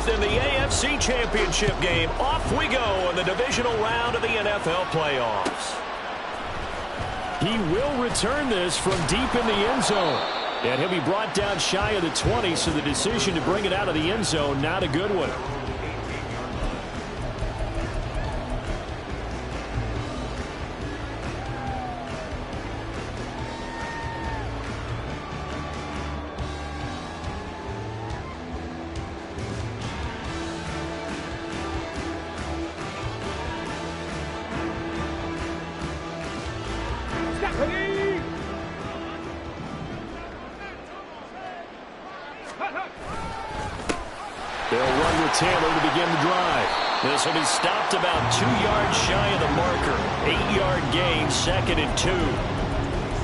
fourth in the AFC Championship game. Off we go in the divisional round of the NFL playoffs. He will return this from deep in the end zone. And he'll be brought down shy of the 20, so the decision to bring it out of the end zone, not a good one. They'll run with Taylor to begin the drive. This will be stopped about 2 yards shy of the marker. 8-yard gain, 2nd and 2.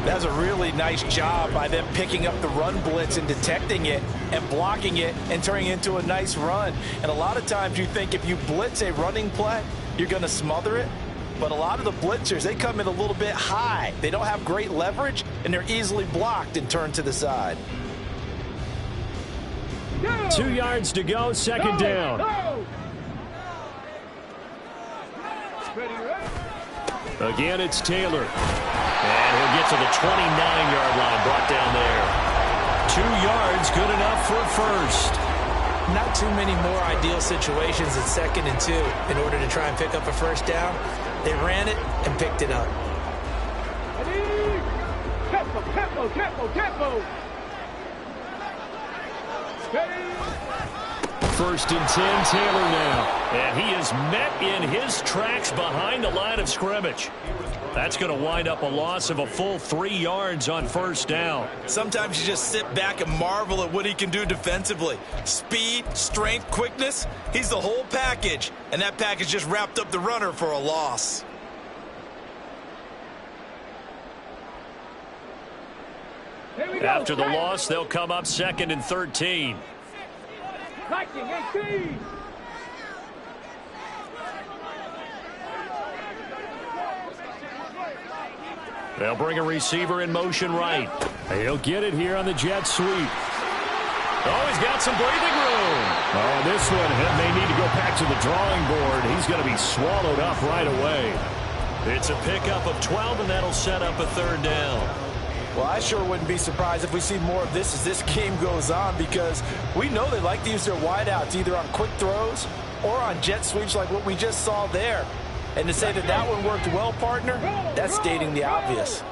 That's a really nice job by them picking up the run blitz and detecting it and blocking it and turning it into a nice run. And a lot of times you think if you blitz a running play, you're going to smother it. But a lot of the blitzers, they come in a little bit high. They don't have great leverage, and they're easily blocked and turned to the side. 2 yards to go, 2nd down. Again, it's Taylor. And he'll get to the 29-yard line, brought down there. 2 yards, good enough for a first. Not too many more ideal situations in 2nd and 2 in order to try and pick up a first down. They ran it and picked it up. First and 10, Taylor now. And he is met in his tracks behind the line of scrimmage. That's going to wind up a loss of a full 3 yards on first down. Sometimes you just sit back and marvel at what he can do defensively. Speed, strength, quickness, he's the whole package. And that package just wrapped up the runner for a loss. After the loss, they'll come up 2nd and 13. They'll bring a receiver in motion right. He'll get it here on the jet sweep. Oh, he's got some breathing room. Oh, this one may need to go back to the drawing board. He's going to be swallowed up right away. It's a pickup of 12, and that'll set up a 3rd down. Well, I sure wouldn't be surprised if we see more of this as this game goes on, because we know they like to use their wideouts either on quick throws or on jet sweeps like what we just saw there. And to say that that one worked well, partner, that's stating the obvious.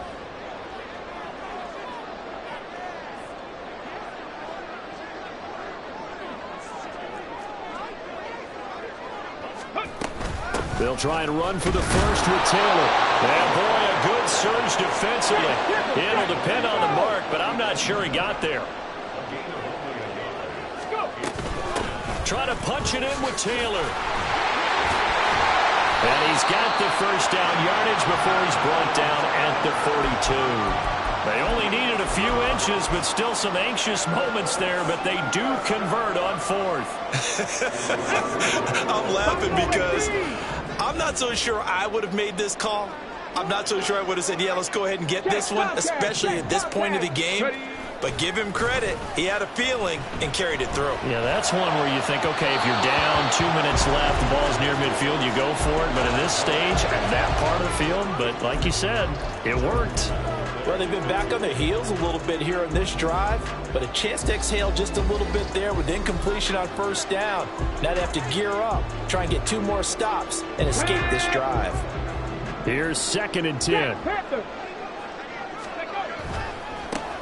They'll try and run for the first with Taylor. And boy, a good surge defensively. It'll depend on the mark, but I'm not sure he got there. Try to punch it in with Taylor. And he's got the first down yardage before he's brought down at the 42. They only needed a few inches, but still some anxious moments there, but they do convert on 4th. I'm laughing because I'm not so sure I would have made this call. I'm not so sure I would have said, yeah, let's go ahead and get this one, especially at this point of the game. But give him credit. He had a feeling and carried it through. Yeah, that's one where you think, okay, if you're down, 2 minutes left, the ball's near midfield, you go for it. But in this stage, at that part of the field, but like you said, it worked. Well, they've been back on their heels a little bit here on this drive, but a chance to exhale just a little bit there with incompletion on first down. Now they have to gear up, try and get 2 more stops, and escape this drive. Here's 2nd and 10.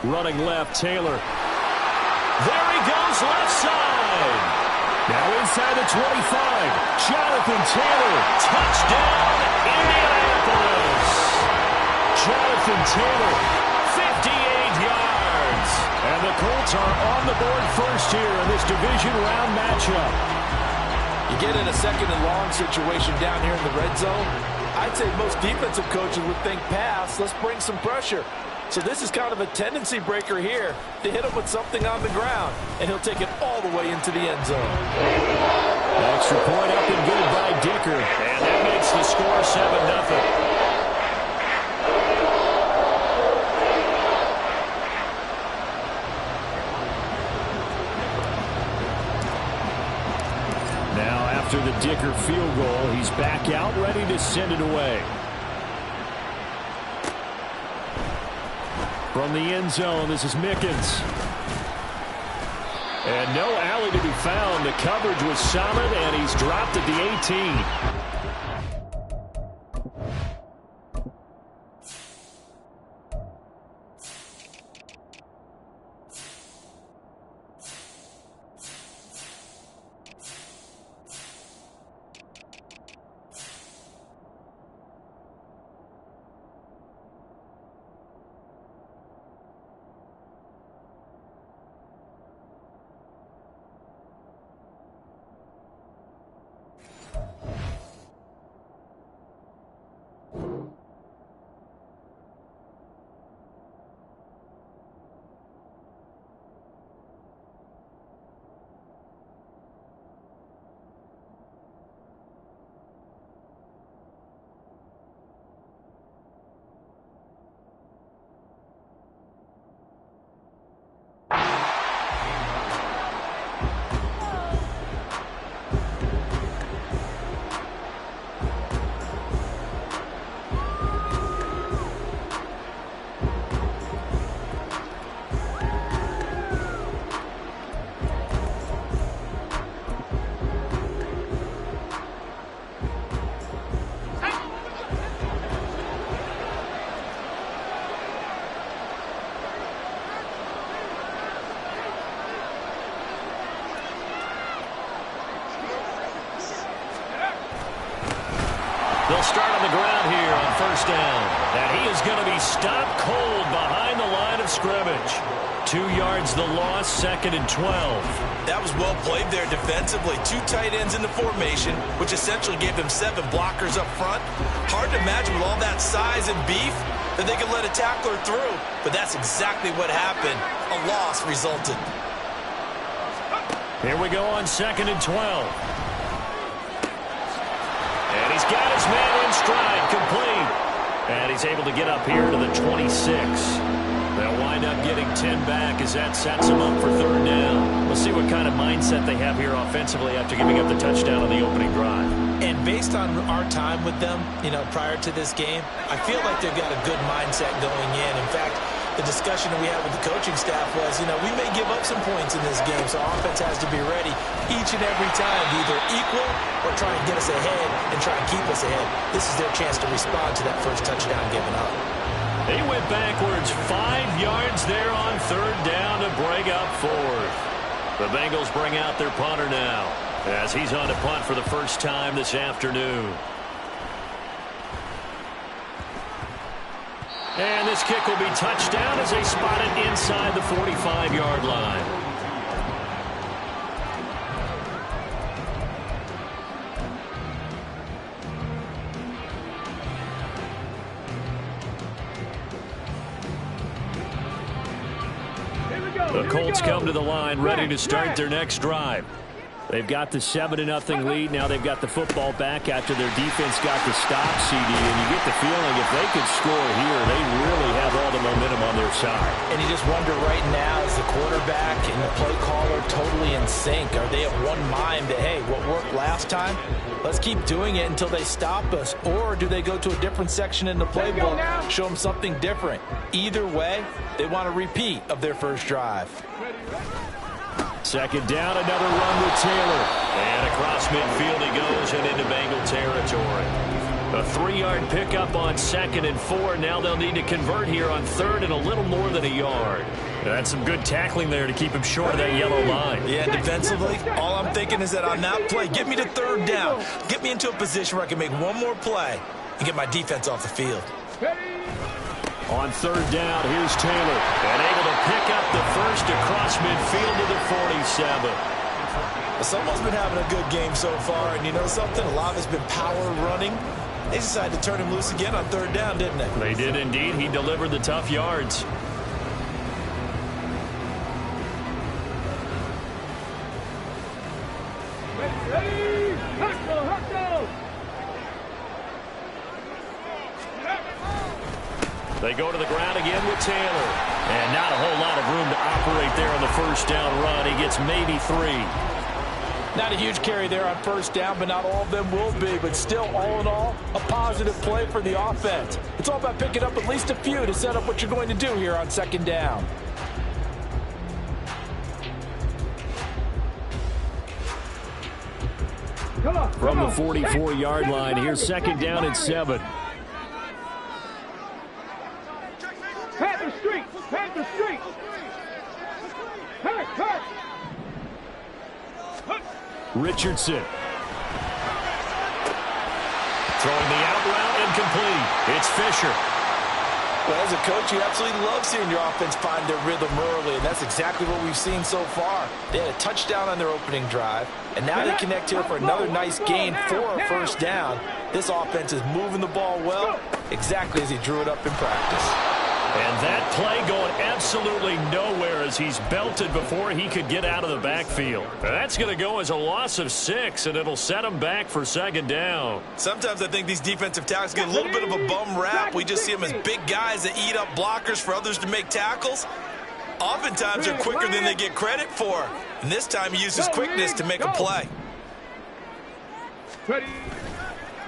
Running left, Taylor. There he goes, left side. Now inside the 25. Jonathan Taylor, touchdown, Indianapolis. Jonathan Taylor, 58 yards. And the Colts are on the board first here in this division round matchup. You get in a 2nd and long situation down here in the red zone. I'd say most defensive coaches would think pass. Let's bring some pressure. So this is kind of a tendency breaker here to hit him with something on the ground, and he'll take it all the way into the end zone. Extra point up and good by Dicker, and that makes the score 7-0. after the Dicker field goal. He's back out, ready to send it away. From the end zone, this is Mickens. And no alley to be found. The coverage was solid, and he's dropped at the 18. They'll start on the ground here on first down. And he is going to be stopped cold behind the line of scrimmage. 2 yards the loss, 2nd and 12. That was well played there defensively. 2 tight ends in the formation, which essentially gave them 7 blockers up front. Hard to imagine with all that size and beef that they could let a tackler through. But that's exactly what happened. A loss resulted. Here we go on 2nd and 12. And he's got his man in stride, complete. And he's able to get up here to the 26. They'll wind up getting 10 back as that sets them up for 3rd down. We'll see what kind of mindset they have here offensively after giving up the touchdown on the opening drive. And based on our time with them, prior to this game, I feel like they've got a good mindset going in. In fact, the discussion that we had with the coaching staff was, we may give up some points in this game, so our offense has to be ready each and every time to either equal or try and get us ahead and try and keep us ahead. This is their chance to respond to that first touchdown given up. They went backwards 5 yards there on 3rd down to bring up 4th. The Bengals bring out their punter now as he's on to punt for the first time this afternoon. And this kick will be touchdown as they spot it inside the 45-yard line. The Colts come to the line ready to start their next drive. They've got the 7-0 lead. Now they've got the football back after their defense got the stop, CD. And you get the feeling if they could score here, they really have all the momentum on their side. And you just wonder right now, is the quarterback and the play caller totally in sync? Are they of one mind that, hey, what worked last time, let's keep doing it until they stop us? Or do they go to a different section in the playbook, show them something different? Either way, they want a repeat of their first drive. 2nd down, another run with Taylor. And across midfield he goes and into Bengal territory. A 3-yard pickup on 2nd and 4. Now they'll need to convert here on 3rd and a little more than a yard. That's some good tackling there to keep him short of that yellow line. Yeah, defensively, all I'm thinking is that on that play, get me to 3rd down. Get me into a position where I can make one more play and get my defense off the field. On 3rd down, here's Taylor. And able to pick up the first across midfield to the 47. Someone's been having a good game so far, and you know something? A lot of it's been power running. They decided to turn him loose again on 3rd down, didn't they? They did indeed. He delivered the tough yards. Ready, hustle. They go to the ground again with Taylor. And not a whole lot of room to operate there on the first down run. He gets maybe 3. Not a huge carry there on first down, but not all of them will be. But still, all in all, a positive play for the offense. It's all about picking up at least a few to set up what you're going to do here on second down. From the 44-yard line, here's second down and 7. Panther Street! Panther Street! Hurt! Hurt! Richardson. Throwing the out route incomplete. It's Fisher. Well, as a coach, you absolutely love seeing your offense find their rhythm early, and that's exactly what we've seen so far. They had a touchdown on their opening drive, and now they connect here for another nice gain for a first down. This offense is moving the ball well, exactly as he drew it up in practice. And that play going absolutely nowhere as he's belted before he could get out of the backfield. That's going to go as a loss of 6, and it'll set him back for second down. Sometimes I think these defensive tackles get a little bit of a bum rap. We just see them as big guys that eat up blockers for others to make tackles. Oftentimes they're quicker than they get credit for. And this time he uses quickness to make a play.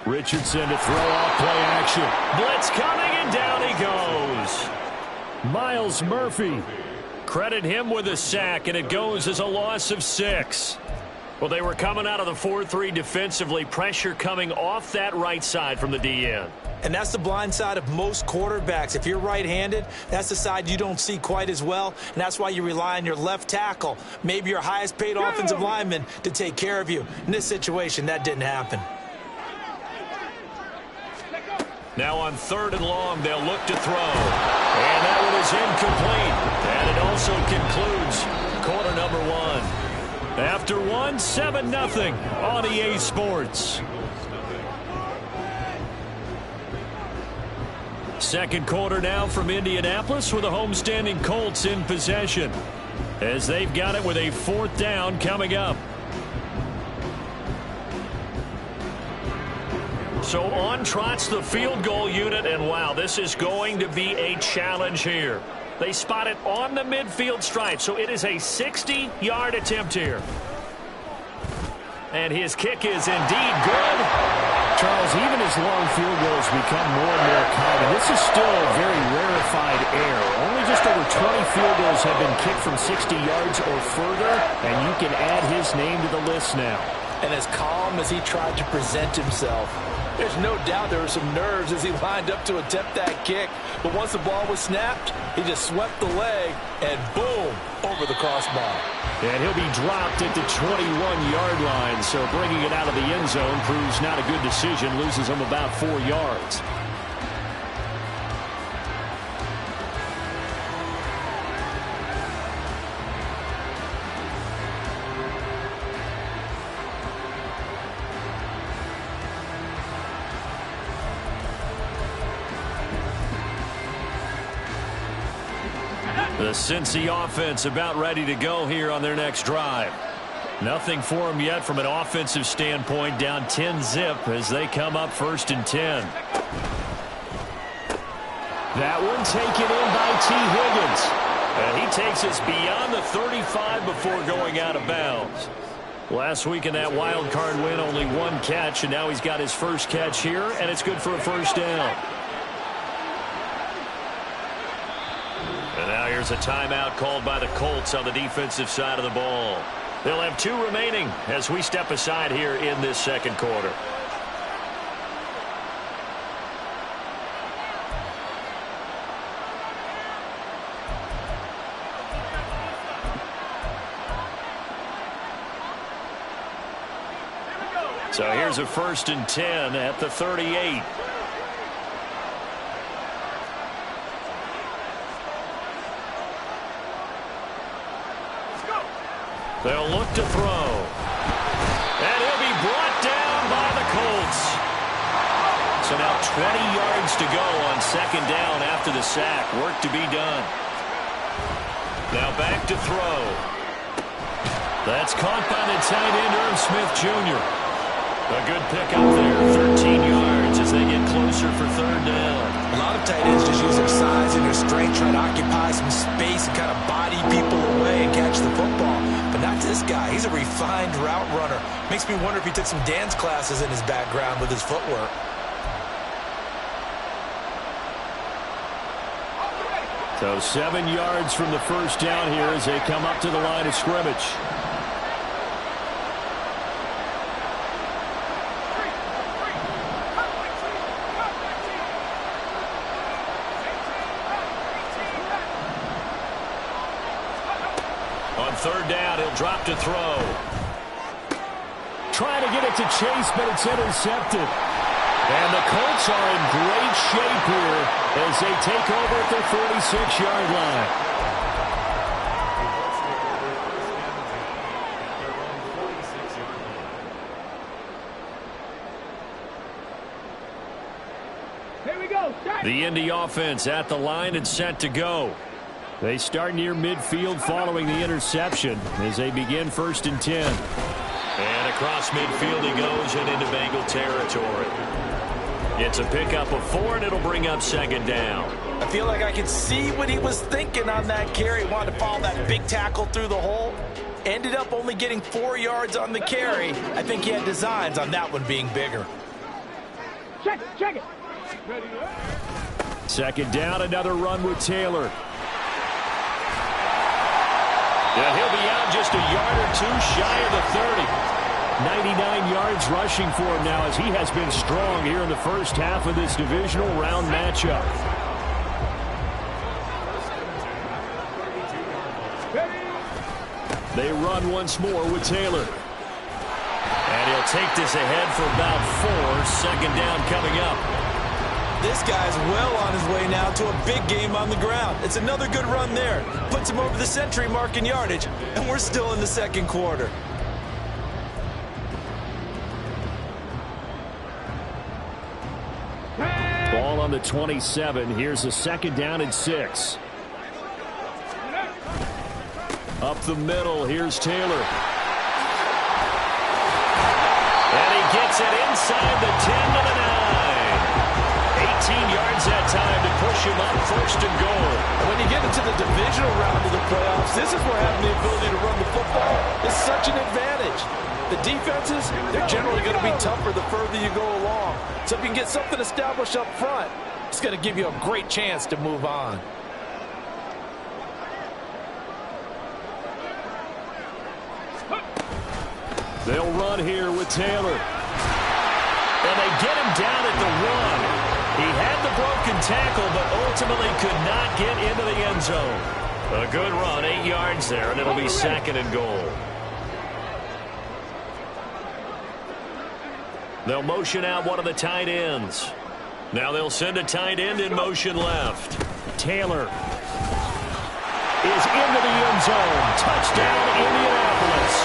Richardson to throw off play action. Blitz coming, and down he goes. Miles Murphy. Credit him with a sack, and it goes as a loss of 6. Well, they were coming out of the 4-3 defensively. Pressure coming off that right side from the DN. And that's the blind side of most quarterbacks. If you're right-handed, that's the side you don't see quite as well, and that's why you rely on your left tackle, maybe your highest-paid offensive lineman, to take care of you. In this situation, that didn't happen. Now on 3rd and long, they'll look to throw. And that one is incomplete. And it also concludes quarter number 1. After 1, 7-0 on EA Sports. Second quarter now from Indianapolis with the homestanding Colts in possession, as they've got it with a 4th down coming up. So on trots the field goal unit, and wow, this is going to be a challenge here. They spot it on the midfield stripe, so it is a 60-yard attempt here. And his kick is indeed good. Charles, even as long field goals become more and more common, this is still a very rarefied error. Only just over 20 field goals have been kicked from 60 yards or further, and you can add his name to the list now. And as calm as he tried to present himself, there's no doubt there were some nerves as he lined up to attempt that kick. But once the ball was snapped, he just swept the leg and boom, over the crossbar. And he'll be dropped at the 21-yard line. So bringing it out of the end zone proves not a good decision. Loses him about 4 yards. The Cincy offense about ready to go here on their next drive. Nothing for them yet from an offensive standpoint, down 10-zip as they come up 1st and 10. That one taken in by T. Higgins. And he takes us beyond the 35 before going out of bounds. Last week in that wild card win, only 1 catch, and now he's got his first catch here, and it's good for a first down. And now here's a timeout called by the Colts on the defensive side of the ball. They'll have 2 remaining as we step aside here in this second quarter. So here's a 1st and 10 at the 38. They'll look to throw. And he'll be brought down by the Colts. So now 20 yards to go on 2nd down after the sack. Work to be done. Now back to throw. That's caught by the tight end, Irv Smith Jr. A good pickup there. 13 yards as they get closer for 3rd down. A lot of tight ends just use their size and their strength, trying to occupy some space and kind of body people away and catch the football. But not this guy. He's a refined route runner. Makes me wonder if he took some dance classes in his background with his footwork. So 7 yards from the first down here as they come up to the line of scrimmage. On third down, he'll drop to throw. Trying to get it to Chase, but it's intercepted. And the Colts are in great shape here as they take over at their 46-yard line. Here we go. The Indy offense at the line and set to go. They start near midfield following the interception as they begin 1st and 10. And across midfield he goes and into Bengal territory. It's a pickup of 4, and it'll bring up 2nd down. I feel like I can see what he was thinking on that carry. Wanted to follow that big tackle through the hole. Ended up only getting 4 yards on the carry. I think he had designs on that one being bigger. Check it. 2nd down, another run with Taylor. And he'll be out just a yard or 2 shy of the 30. 99 yards rushing for him now as he has been strong here in the first half of this divisional round matchup. They run once more with Taylor. And he'll take this ahead for about 4. 2nd down coming up. This guy's well on his way now to a big game on the ground. It's another good run there. Puts him over the century mark in yardage, and we're still in the 2nd quarter. Ball on the 27. Here's a 2nd down and 6. Up the middle. Here's Taylor. And he gets it inside the 10 to the 9. 18 yards that time to push him up 1st and goal. When you get into the divisional round of the playoffs, this is where having the ability to run the football is such an advantage. The defenses, they're generally going to be tougher the further you go along. So if you can get something established up front, it's going to give you a great chance to move on. They'll run here with Taylor. And they get him down at the 1. He had the broken tackle, but ultimately could not get into the end zone. A good run, 8 yards there, and it'll be 2nd and goal. They'll motion out one of the tight ends. Now they'll send a tight end in motion left. Taylor is into the end zone. Touchdown, Indianapolis.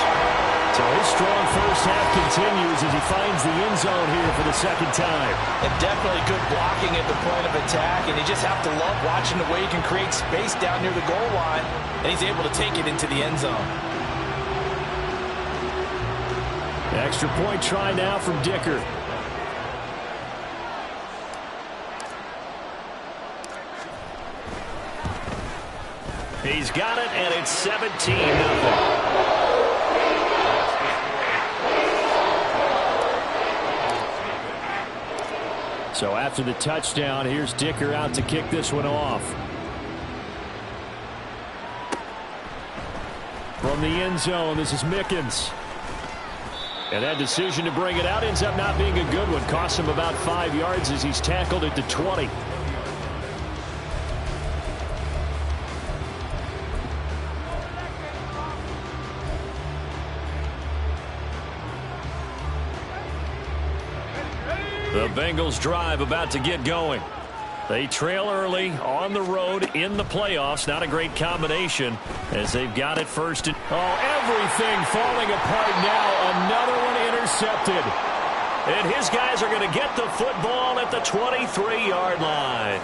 So his strong first half continues as he finds the end zone here for the 2nd time. And definitely good blocking at the point of attack, and you just have to love watching the way he can create space down near the goal line, and he's able to take it into the end zone. Extra point try now from Dicker. He's got it, and it's 17-0. So after the touchdown, here's Dicker out to kick this one off. From the end zone, this is Mickens. And that decision to bring it out ends up not being a good one. Costs him about 5 yards as he's tackled at the 20. The Bengals drive about to get going. They trail early on the road in the playoffs. Not a great combination as they've got it 1st and... Oh, everything falling apart now. Another one intercepted. And his guys are going to get the football at the 23-yard line.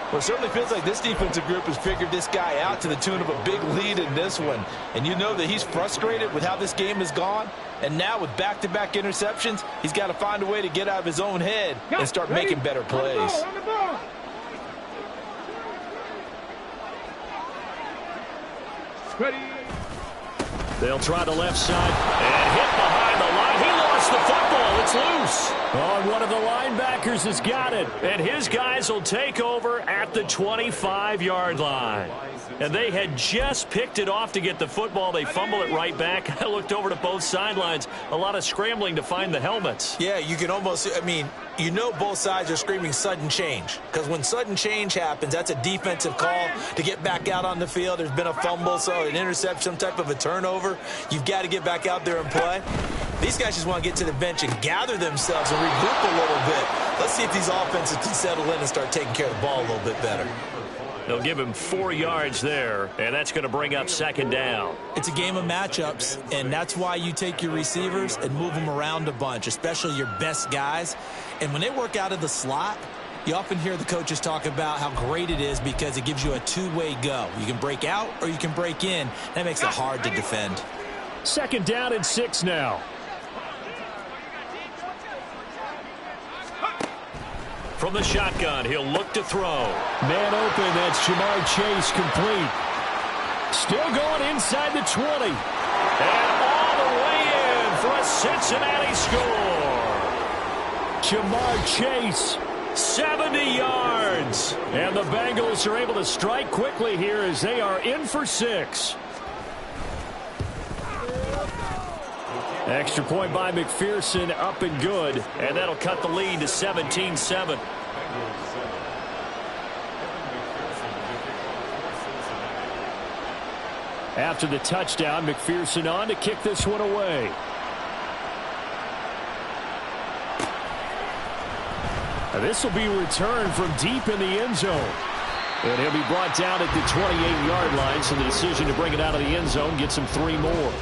Well, it certainly feels like this defensive group has figured this guy out to the tune of a big lead in this one. And you know that he's frustrated with how this game has gone. And now with back-to-back interceptions, he's got to find a way to get out of his own head and start making better plays. On the ball. Ready. They'll try the left side and hit behind the line. He lost the football. It's loose. Oh, one of the linebackers has got it. And his guys will take over at the 25-yard line. And they had just picked it off to get the football. They fumble it right back. I looked over to both sidelines. A lot of scrambling to find the helmets. Yeah, you can almost, you know both sides are screaming sudden change. Because when sudden change happens, that's a defensive call to get back out on the field. There's been a fumble, so an interception, some type of a turnover. You've got to get back out there and play. These guys just want to get to the bench and gather themselves and regroup a little bit. Let's see if these offenses can settle in and start taking care of the ball a little bit better. They'll give him 4 yards there, and that's going to bring up second down. It's a game of matchups, and that's why you take your receivers and move them around a bunch, especially your best guys. And when they work out of the slot, you often hear the coaches talk about how great it is because it gives you a two-way go. You can break out or you can break in. That makes it hard to defend. Second down and 6 now. From the shotgun, he'll look to throw. Man open, that's Jamar Chase complete. Still going inside the 20. And all the way in for a Cincinnati score. Jamar Chase. 70 yards. And the Bengals are able to strike quickly here as they are in for 6. Extra point by McPherson, up and good. And that'll cut the lead to 17-7. After the touchdown, McPherson on to kick this one away. And this will be returned from deep in the end zone. And he'll be brought down at the 28-yard line, so the decision to bring it out of the end zone gets him 3 more.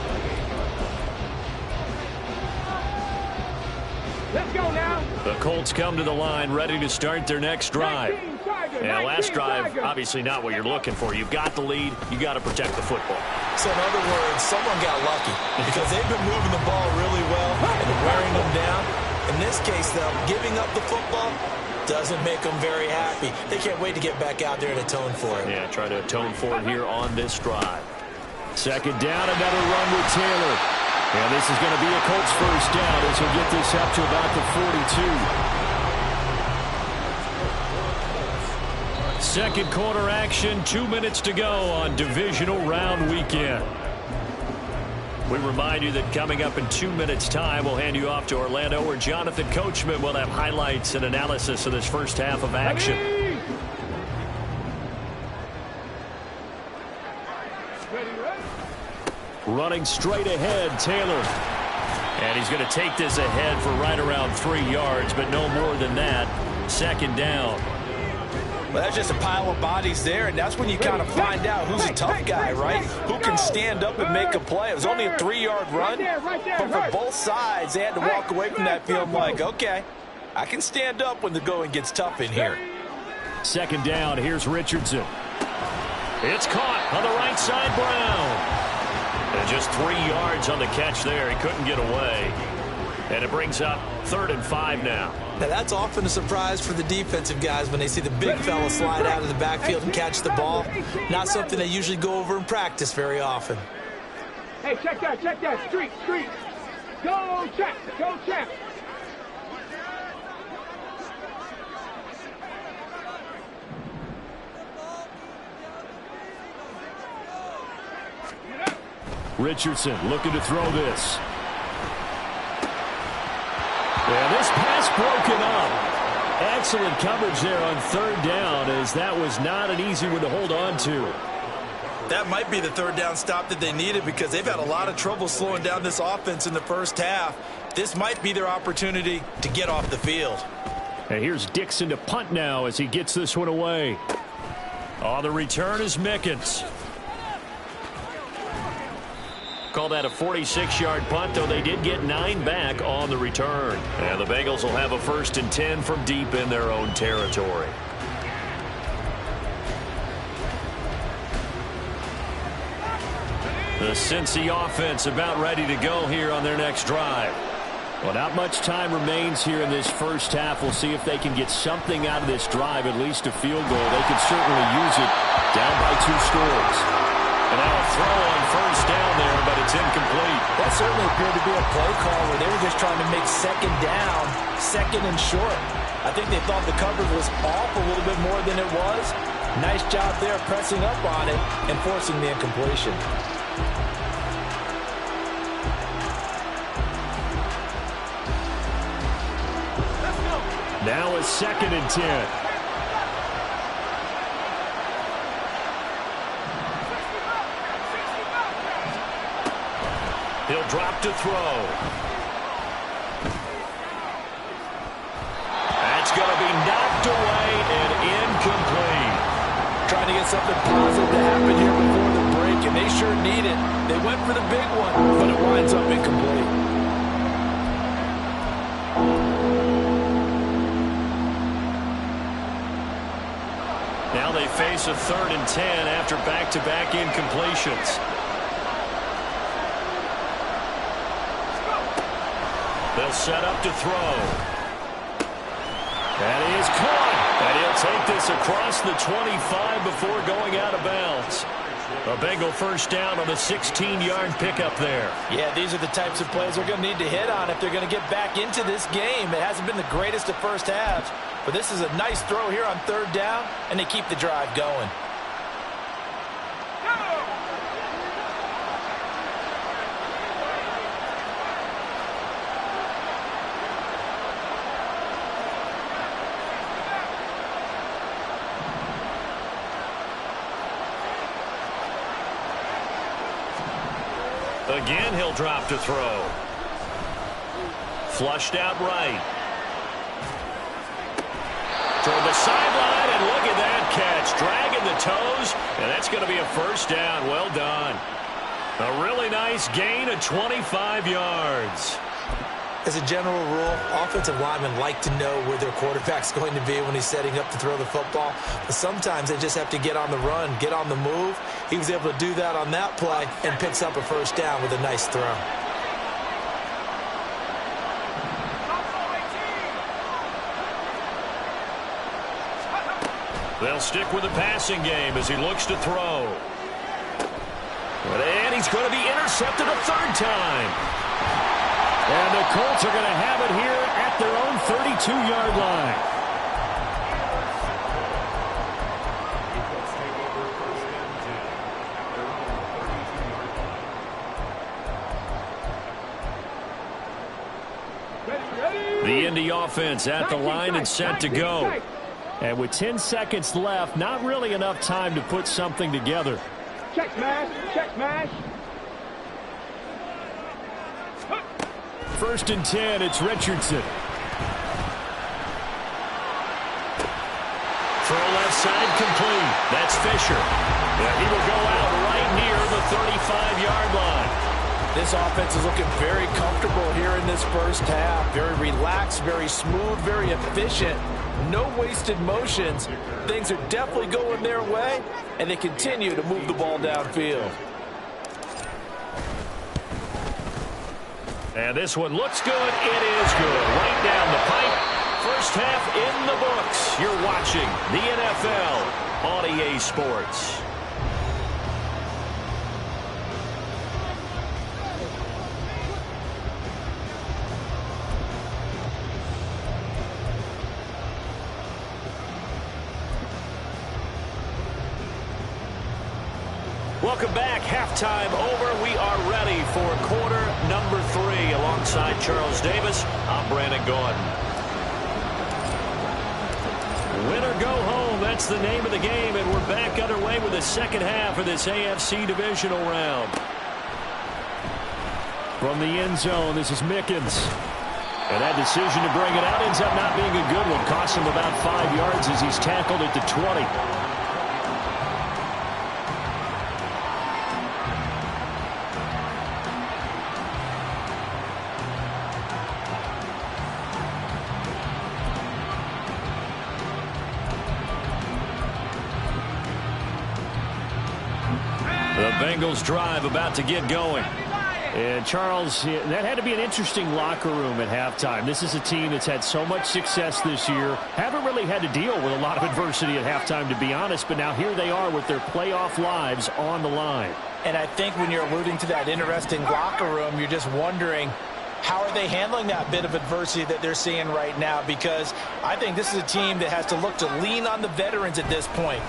Let's go now. The Colts come to the line ready to start their next drive. And last drive, obviously not what you're looking for. You've got the lead. You got to protect the football. So in other words, someone got lucky because they've been moving the ball really well and wearing them down. In this case, though, giving up the football doesn't make them very happy. They can't wait to get back out there and atone for it. Yeah, try to atone for it here on this drive. Second down, another run with Taylor. And this is going to be a Colts first down as he'll get this up to about the 42. Second quarter action, 2 minutes to go on divisional round weekend. We remind you that coming up in 2 minutes' time, we'll hand you off to Orlando, where Jonathan Coachman will have highlights and analysis of this first half of action. Running straight ahead, Taylor. And he's going to take this ahead for right around 3 yards, but no more than that. Second down. Well, that's just a pile of bodies there, and that's when you kind of find out who's a tough guy, right? Who can stand up and make a play. It was only a 3-yard run, but for both sides, they had to walk away from that field like, okay, I can stand up when the going gets tough in here. Second down, here's Richardson. It's caught on the right side, Brown. And just 3 yards on the catch there. He couldn't get away. And it brings up 3rd and 5 now. Now, that's often a surprise for the defensive guys when they see the big fella slide out of the backfield and catch the ball. Not something they usually go over in practice very often. Hey, check that, street. Go, check, go, check. Richardson looking to throw this. And this pass broken up. Excellent coverage there on 3rd down, as that was not an easy one to hold on to. That might be the 3rd down stop that they needed because they've had a lot of trouble slowing down this offense in the first half. This might be their opportunity to get off the field. And here's Dixon to punt now as he gets this one away. On the return is Mickens. Call that a 46-yard punt, though they did get 9 back on the return. And the Bengals will have a 1st and 10 from deep in their own territory. The Cincy offense about ready to go here on their next drive. Well, not much time remains here in this first half. We'll see if they can get something out of this drive, at least a field goal. They could certainly use it, down by 2 scores. And now a throw on 1st down there, but it's That certainly appeared to be a play call where they were just trying to make second down, second and short. I think they thought the coverage was off a little bit more than it was. Nice job there pressing up on it and forcing the incompletion. Now a 2nd and 10. He'll drop to throw. That's going to be knocked away and incomplete. Trying to get something positive to happen here before the break, and they sure need it. They went for the big one, but it winds up incomplete. Now they face a 3rd and 10 after back-to-back incompletions. They'll set up to throw. That is caught. And he'll take this across the 25 before going out of bounds. A Bengal first down on a 16-yard pickup there. Yeah, these are the types of plays they're going to need to hit on if they're going to get back into this game. It hasn't been the greatest of first halves, but this is a nice throw here on 3rd down, and they keep the drive going. Again, he'll drop to throw. Flushed out right. Toward the sideline, and look at that catch. Dragging the toes, and that's going to be a first down. Well done. A really nice gain of 25 yards. As a general rule, offensive linemen like to know where their quarterback's going to be when he's setting up to throw the football. But sometimes they just have to get on the run, get on the move. He was able to do that on that play and picks up a first down with a nice throw. They'll stick with the passing game as he looks to throw. And he's going to be intercepted a 3rd time. And the Colts are going to have it here at their own 32-yard line. The Indy offense at the line and set to go. And with 10 seconds left, not really enough time to put something together. Check smash, check smash. 1st and 10, it's Richardson. Throw left side complete. That's Fisher. Yeah, he will go out right near the 35-yard line. This offense is looking very comfortable here in this first half. Very relaxed, very smooth, very efficient. No wasted motions. Things are definitely going their way, and they continue to move the ball downfield. And this one looks good. It is good. Right down the pipe. First half in the books. You're watching the NFL on EA Sports. Welcome back. Halftime over. We are ready for quarter number 3. Alongside Charles Davis, I'm Brandon Gordon. Win or go home. That's the name of the game, and we're back underway with the second half of this AFC divisional round. From the end zone, this is Mickens. And that decision to bring it out ends up not being a good one. Costs him about 5 yards as he's tackled at the 20. The Bengals drive about to get going. And, Charles, that had to be an interesting locker room at halftime. This is a team that's had so much success this year. Haven't really had to deal with a lot of adversity at halftime, to be honest. But now here they are with their playoff lives on the line. And I think when you're alluding to that interesting locker room, you're just wondering, how are they handling that bit of adversity that they're seeing right now? Because I think this is a team that has to look to lean on the veterans at this point.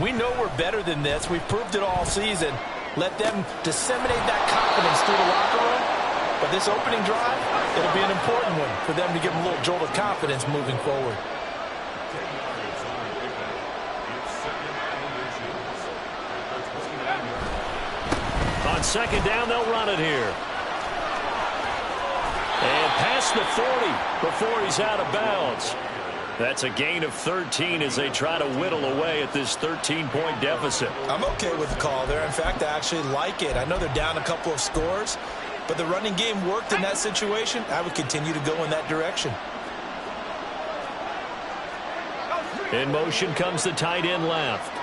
We know we're better than this. We've proved it all season. Let them disseminate that confidence through the locker room. But this opening drive, it'll be an important one for them to give them a little jolt of confidence moving forward. On second down, they'll run it here. And past the 40 before he's out of bounds. That's a gain of 13 as they try to whittle away at this 13-point deficit. I'm okay with the call there. In fact, I actually like it. I know they're down a couple of scores, but the running game worked in that situation. I would continue to go in that direction. In motion comes the tight end left.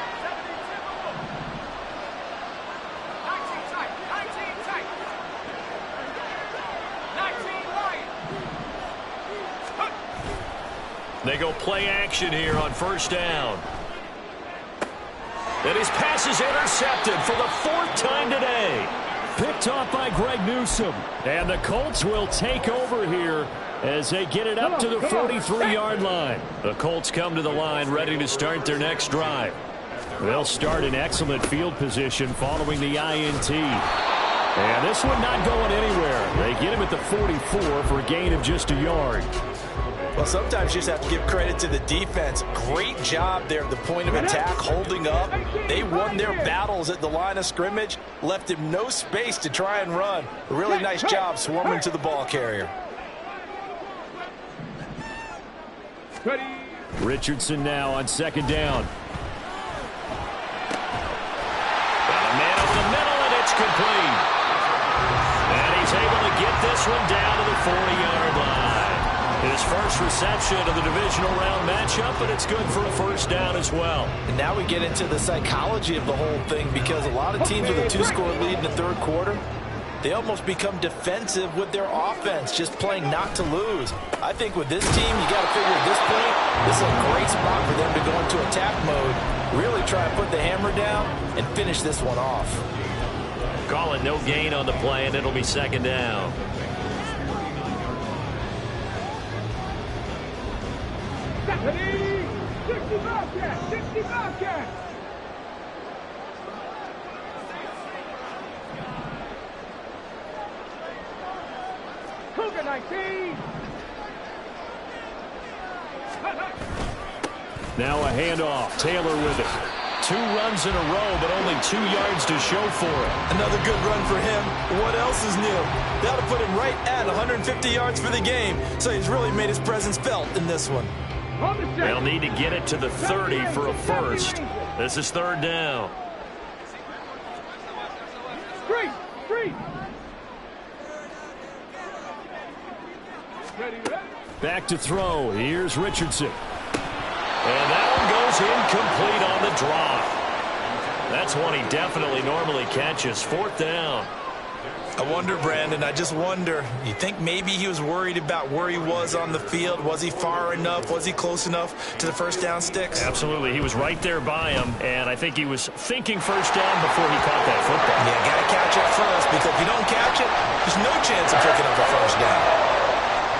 They go play action here on first down. And his pass is intercepted for the 4th time today. Picked off by Greg Newsome. And the Colts will take over here as they get it up to the 43-yard line. The Colts come to the line ready to start their next drive. They'll start in excellent field position following the INT. And this one not going anywhere. They get him at the 44 for a gain of just a yard. Well, sometimes you just have to give credit to the defense. Great job there at the point of attack, holding up. They won their battles at the line of scrimmage, left him no space to try and run. A really nice job swarming to the ball carrier. Richardson now on second down. Got a man over the middle, and it's complete. And he's able to get this one down to the 40-yard line. His first reception of the divisional round matchup, but it's good for a first down as well. And now we get into the psychology of the whole thing, because a lot of teams with a 2-score lead in the third quarter, they almost become defensive with their offense, just playing not to lose. I think with this team, you got to figure at this point, this is a great spot for them to go into attack mode, really try to put the hammer down and finish this one off. Call it no gain on the play, and it'll be second down. Cougar 19. Now a handoff. Taylor with it. 2 runs in a row, but only 2 yards to show for it. Another good run for him. What else is new? That'll put him right at 150 yards for the game, so he's really made his presence felt in this one. They'll need to get it to the 30 for a first. This is third down. Street. Back to throw. Here's Richardson. And that one goes incomplete on the drop. That's one he definitely normally catches. 4th down. I wonder, Brandon, I just wonder. You think maybe he was worried about where he was on the field? Was he far enough? Was he close enough to the first down sticks? Absolutely. He was right there by him, and I think he was thinking first down before he caught that football. Yeah, got to catch it first, because if you don't catch it, there's no chance of picking up a first down.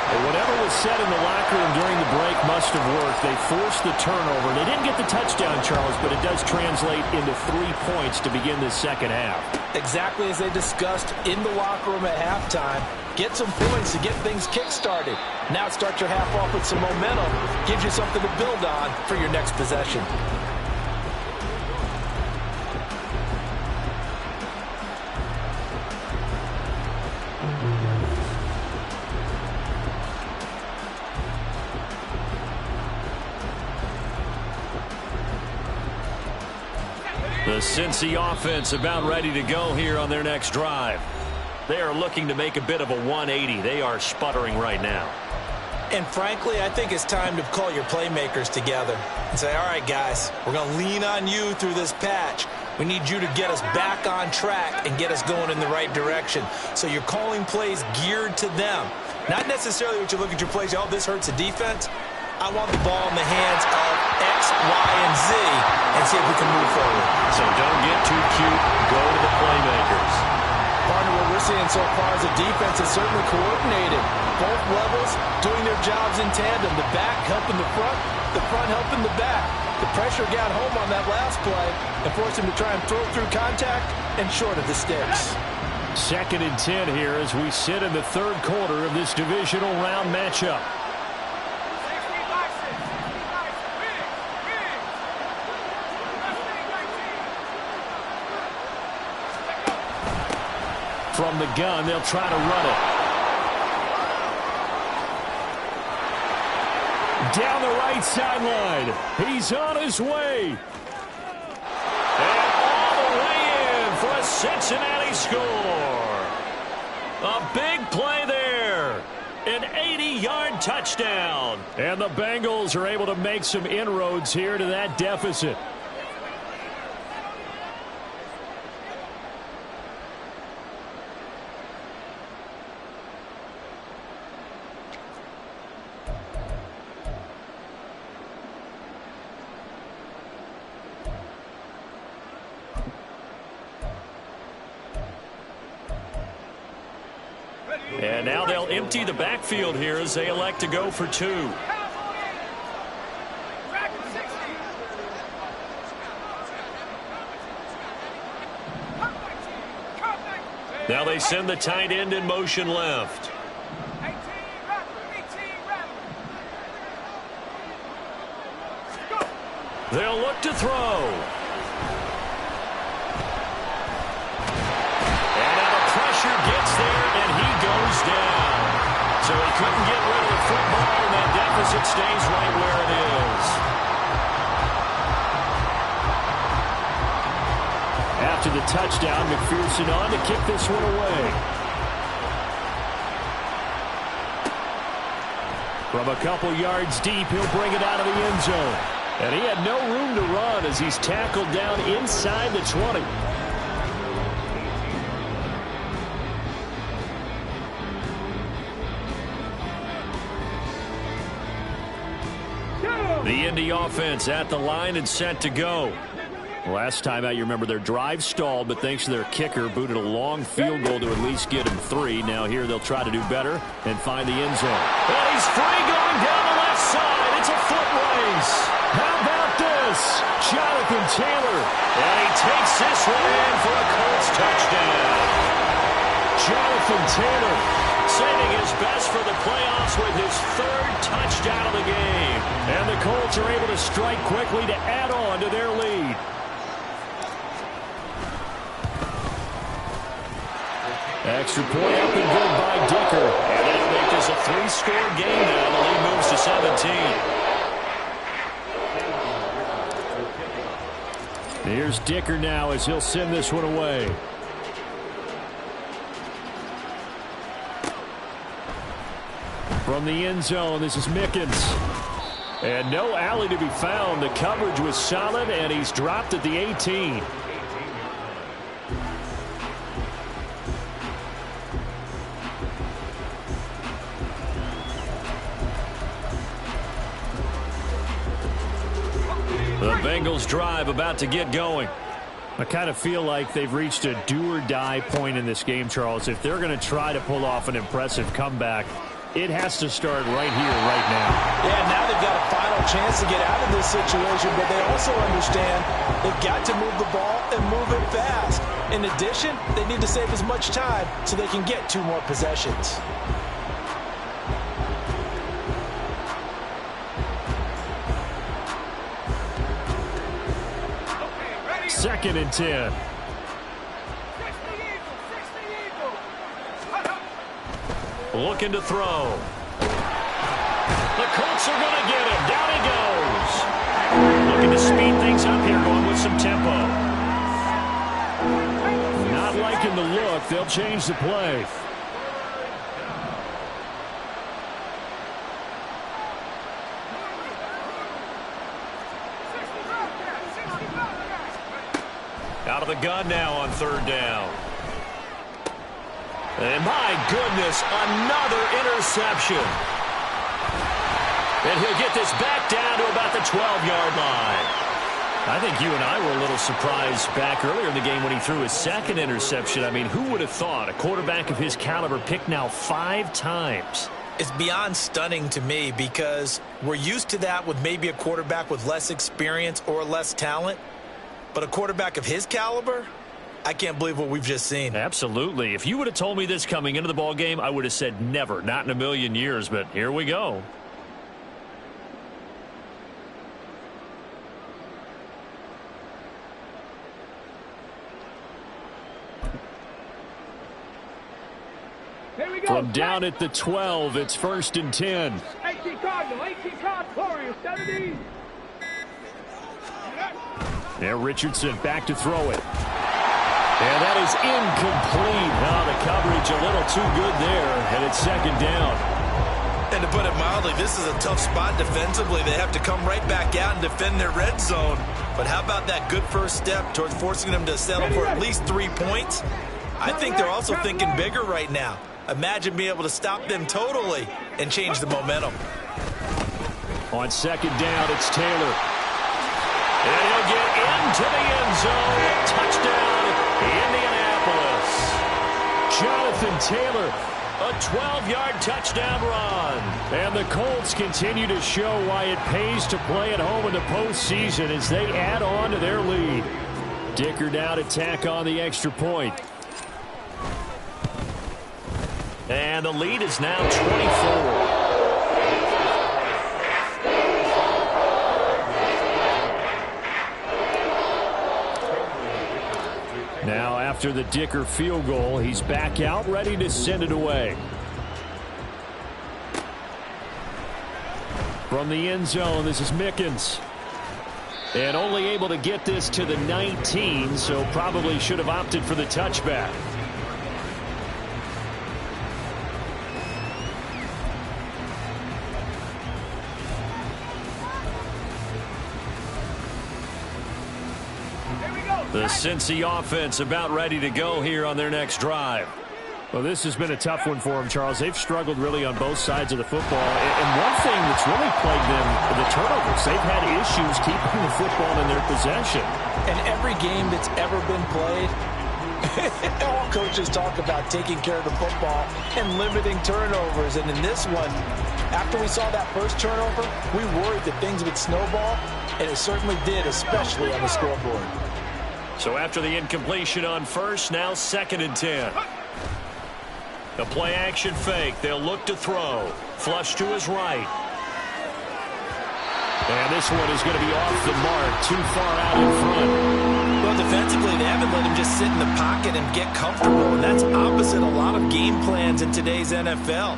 But whatever was said in the locker room during the break must have worked. They forced the turnover. They didn't get the touchdown, Charles, but it does translate into 3 points to begin this second half. Exactly as they discussed in the locker room at halftime. Get some points to get things kick-started. Now start your half off with some momentum. Gives you something to build on for your next possession. The Cincy offense about ready to go here on their next drive. They are looking to make a bit of a 180. They are sputtering right now. And frankly, I think it's time to call your playmakers together and say, all right, guys, we're going to lean on you through this patch. We need you to get us back on track and get us going in the right direction. So you're calling plays geared to them. Not necessarily what you look at your plays, oh, this hurts the defense. I want the ball in the hands of X, Y, and Z and see if we can move forward. So don't get too cute. Go to the playmakers. Partner, what we're seeing so far is the defense is certainly coordinated. Both levels doing their jobs in tandem. The back helping the front helping the back. The pressure got home on that last play and forced him to try and throw through contact and short of the sticks. 2nd and 10 here as we sit in the 3rd quarter of this divisional round matchup. From the gun, they'll try to run it. Down the right sideline. He's on his way. And all the way in for a Cincinnati score. A big play there. An 80-yard touchdown. And the Bengals are able to make some inroads here to that deficit. And now they'll empty the backfield here as they elect to go for 2. Now they send the tight end in motion left. They'll look to throw. Gets there, and he goes down. So he couldn't get rid of the football, and that deficit stays right where it is. After the touchdown, McPherson on to kick this one away. From a couple yards deep, he'll bring it out of the end zone. And he had no room to run as he's tackled down inside the 20. The Indy offense at the line and set to go. Last time out, you remember their drive stalled, but thanks to their kicker, booted a long field goal to at least get him 3. Now here they'll try to do better and find the end zone. And he's free going down the left side. It's a foot race. How about this? Jonathan Taylor. And he takes this one in for a Colts touchdown. Jonathan Taylor saving his best for the playoffs with his 3rd touchdown of the game. And the Colts are able to strike quickly to add on to their lead. Extra point up and good by Dicker. And that'll make this a 3-score game now. The lead moves to 17. Here's Dicker now as he'll send this one away. From the end zone, this is Mickens. And no alley to be found. The coverage was solid, and he's dropped at the 18. The Bengals drive about to get going. I kind of feel like they've reached a do-or-die point in this game, Charles. If they're going to try to pull off an impressive comeback, it has to start right here, right now. Yeah, now they've got a final chance to get out of this situation, but they also understand they've got to move the ball and move it fast. In addition, they need to save as much time so they can get 2 more possessions. Second and 10. Looking to throw. The Colts are going to get him. Down he goes. Looking to speed things up here, going with some tempo. Not liking the look. They'll change the play. the gun now on third down. And my goodness, another interception. And he'll get this back down to about the 12-yard line. I think you and I were a little surprised back earlier in the game when he threw his second interception. I mean, who would have thought a quarterback of his caliber picked now 5 times? It's beyond stunning to me because we're used to that with maybe a quarterback with less experience or less talent. But a quarterback of his caliber, I can't believe what we've just seen. Absolutely. If you would have told me this coming into the ball game, I would have said never, not in a million years. But here we go. From down at the 12, it's 1st and 10. 18 Cardinal, 18 Cardinal, Warriors, 70. There, Richardson back to throw it. And that is incomplete. Now the coverage a little too good there, and it's 2nd down. And to put it mildly, this is a tough spot defensively. They have to come right back out and defend their red zone. But how about that good first step towards forcing them to settle for at least 3 points? I think they're also thinking bigger right now. Imagine being able to stop them totally and change the momentum. On 2nd down, it's Taylor. And he'll get into the end zone. Touchdown, Indianapolis. Jonathan Taylor, a 12-yard touchdown run. And the Colts continue to show why it pays to play at home in the postseason as they add on to their lead. Dicker now to tack on the extra point. And the lead is now 24. Now after the Dicker field goal, he's back out ready to send it away. From the end zone, this is Mickens. And only able to get this to the 19, so probably should have opted for the touchback. The Cincy offense about ready to go here on their next drive. Well, this has been a tough one for them, Charles. They've struggled really on both sides of the football. And one thing that's really plagued them, the turnovers. They've had issues keeping the football in their possession. And every game that's ever been played, all coaches talk about taking care of the football and limiting turnovers. And in this one, after we saw that first turnover, we worried that things would snowball, and it certainly did, especially on the scoreboard. So after the incompletion on first, now 2nd and 10. The play action fake. They'll look to throw. Flush to his right. And this one is going to be off the mark. Too far out in front. Well, defensively, they haven't let him just sit in the pocket and get comfortable. And that's opposite a lot of game plans in today's NFL.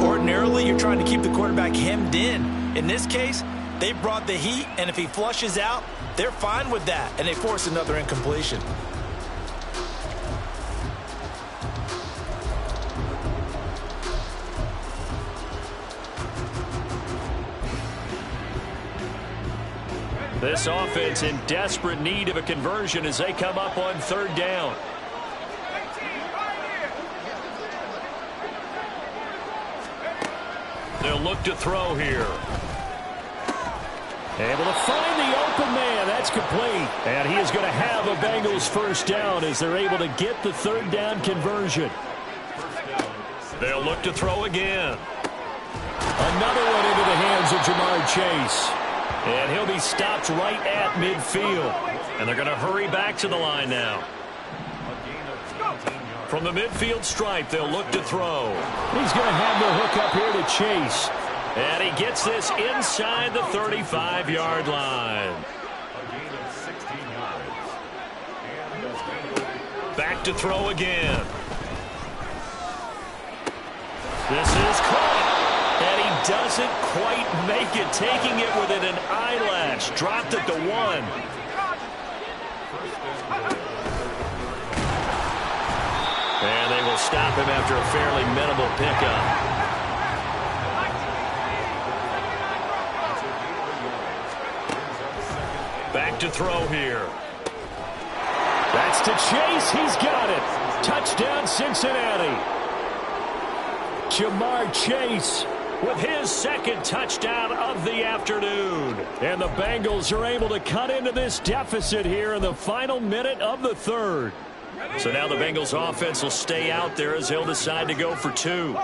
Ordinarily, you're trying to keep the quarterback hemmed in. In this case, they brought the heat, and if he flushes out, they're fine with that, and they force another incompletion. This offense in desperate need of a conversion as they come up on 3rd down. They'll look to throw here. Able to find the open man. That's complete. And he is going to have a Bengals 1st down as they're able to get the 3rd down conversion. They'll look to throw again. Another one into the hands of Jamar Chase. And he'll be stopped right at midfield. And they're going to hurry back to the line now. From the midfield stripe, they'll look to throw. He's going to have the hook up here to Chase. And he gets this inside the 35-yard line. Back to throw again. This is caught. And he doesn't quite make it, taking it within an eyelash. Dropped it to 1. And they will stop him after a fairly minimal pickup. Back to throw here. That's to Chase. He's got it. Touchdown, Cincinnati. Jamar Chase with his second touchdown of the afternoon. And the Bengals are able to cut into this deficit here in the final minute of the third. So now the Bengals offense will stay out there as they'll decide to go for two.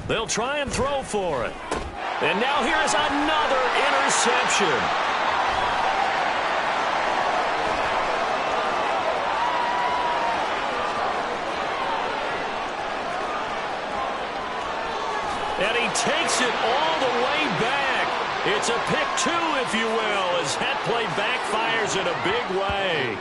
They'll try and throw for it. And now here's another interception. And he takes it all the way back. It's a pick two, if you will, as that play backfires in a big way.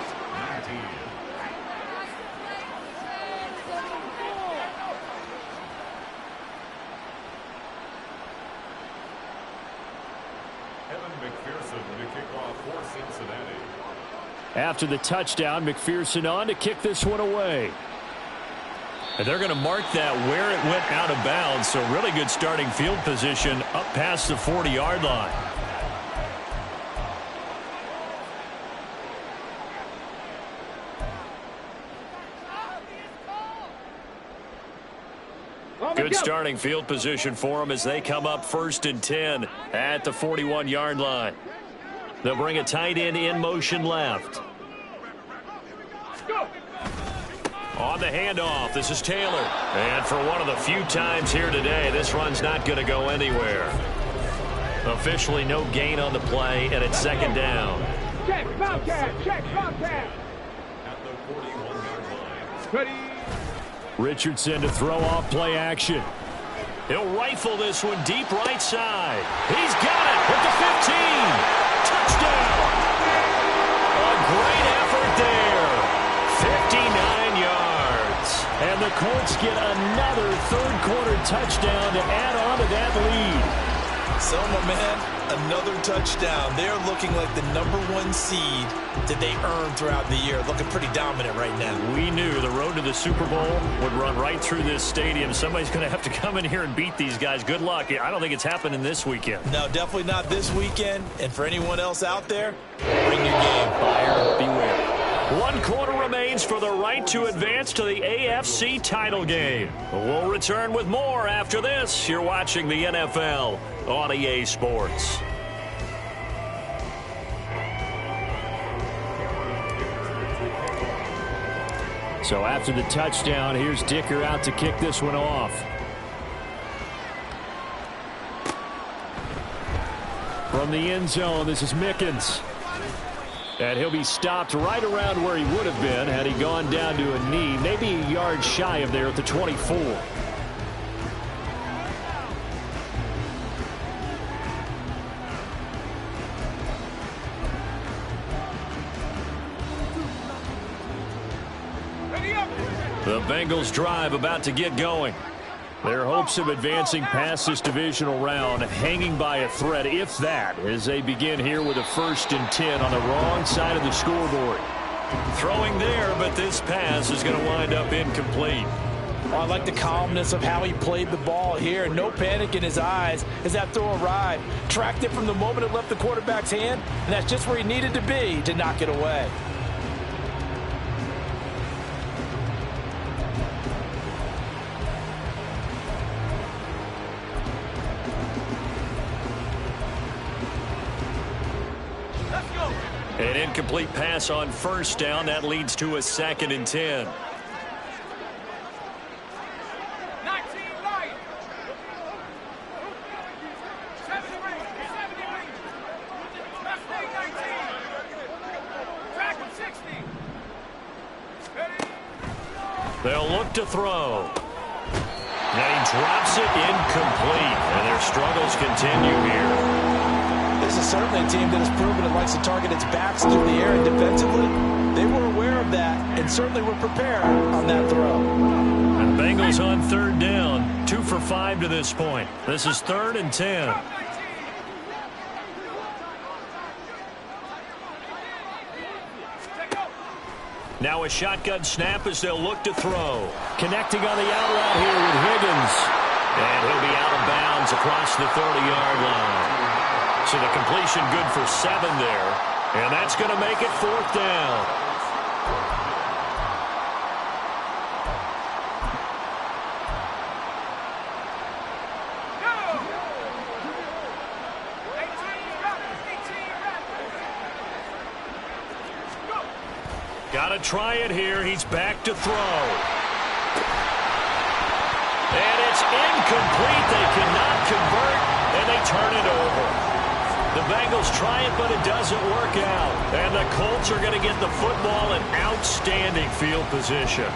After the touchdown, McPherson on to kick this one away. And they're going to mark that where it went out of bounds, so really good starting field position up past the 40-yard line. Good starting field position for them as they come up 1st and 10 at the 41-yard line. They'll bring a tight end in motion left. On the handoff, this is Taylor. And for one of the few times here today, this run's not going to go anywhere. Officially no gain on the play, and it's second down. Check, Bobcat, check, Bobcat. At the 41-yard line. Ready. Richardson to throw off play action. He'll rifle this one deep right side. He's got it at the 15. Touchdown! A great effort there. 59 yards. And the Colts get another third-quarter touchdown to add on to that lead. So, my man, another touchdown. They're looking like the #1 seed that they earned throughout the year. Looking pretty dominant right now. We knew the road to the Super Bowl would run right through this stadium. Somebody's going to have to come in here and beat these guys. Good luck. I don't think it's happening this weekend. No, definitely not this weekend. And for anyone else out there, bring your game. Buyer beware. 1 quarter remains for the right to advance to the AFC title game. We'll return with more after this. You're watching the NFL on EA Sports. So after the touchdown, here's Dicker out to kick this one off. From the end zone, this is Mickens. And he'll be stopped right around where he would have been had he gone down to a knee, maybe a yard shy of there at the 24. The Bengals drive about to get going. Their hopes of advancing past this divisional round hanging by a thread, if that, as they begin here with a 1st and 10 on the wrong side of the scoreboard. Throwing there, but this pass is going to wind up incomplete. Oh, I like the calmness of how he played the ball here. No panic in his eyes as that throw arrived. Tracked it from the moment it left the quarterback's hand, and that's just where he needed to be to knock it away. An incomplete pass on 1st down. That leads to a 2nd and 10. They'll look to throw. Now he drops it incomplete, and their struggles continue here. This is certainly a team that has proven it likes to target its backs through the air and defensively. They were aware of that and certainly were prepared on that throw. And Bengals on 3rd down, 2 for 5 to this point. This is 3rd and 10. Now a shotgun snap as they'll look to throw. Connecting on the out route here with Higgins. And he'll be out of bounds across the 30-yard line. So the completion good for 7 there. And that's going to make it 4th down. Got to try it here. He's back to throw. And it's incomplete. They cannot convert, and they turn it over. The Bengals try it, but it doesn't work out. And the Colts are going to get the football in outstanding field position.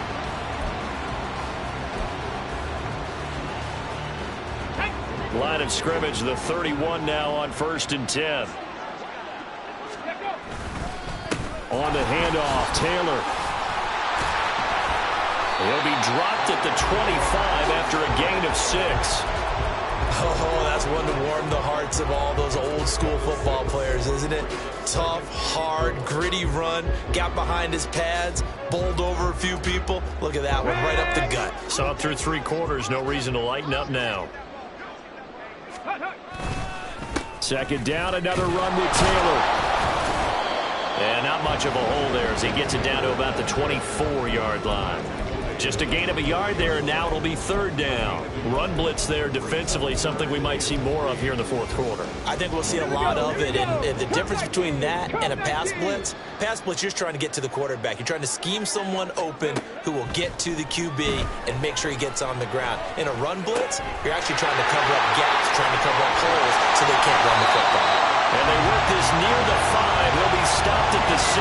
Line of scrimmage, the 31 now on 1st and 10. On the handoff, Taylor. He'll be dropped at the 25 after a gain of 6. Oh, that's one to warm the hearts of all those old school football players, isn't it? Tough, hard, gritty run. Got behind his pads, bowled over a few people. Look at that one, right up the gut. Saw it through 3 quarters. No reason to lighten up now. 2nd down, another run with Taylor. And not much of a hole there as he gets it down to about the 24-yard line. Just a gain of a yard there, and now it'll be 3rd down. Run blitz there defensively, something we might see more of here in the 4th quarter. I think we'll see a lot of it, and the difference between that and a pass blitz, you're trying to get to the quarterback. You're trying to scheme someone open who will get to the QB and make sure he gets on the ground. In a run blitz, you're actually trying to cover up gaps, trying to cover up holes so they can't run the football. And they work this near the 5. He'll be stopped at the 6.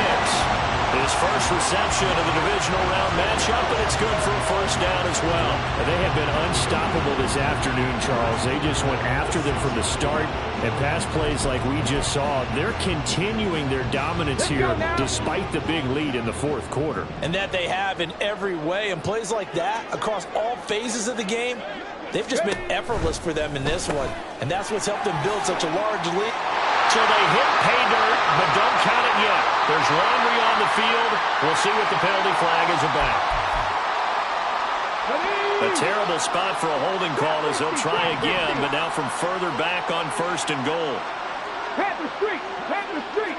His first reception of the divisional round matchup, and it's good for a 1st down as well. And they have been unstoppable this afternoon, Charles. They just went after them from the start. And pass plays like we just saw, they're continuing their dominance here despite the big lead in the 4th quarter. And that they have in every way. And plays like that across all phases of the game, they've just been effortless for them in this one. And that's what's helped them build such a large lead. So they hit pay dirt, but don't count it yet. There's laundry on the field. We'll see what the penalty flag is about. A terrible spot for a holding call as they'll try again, but now from further back on 1st and goal. Panther Street! Panther Street!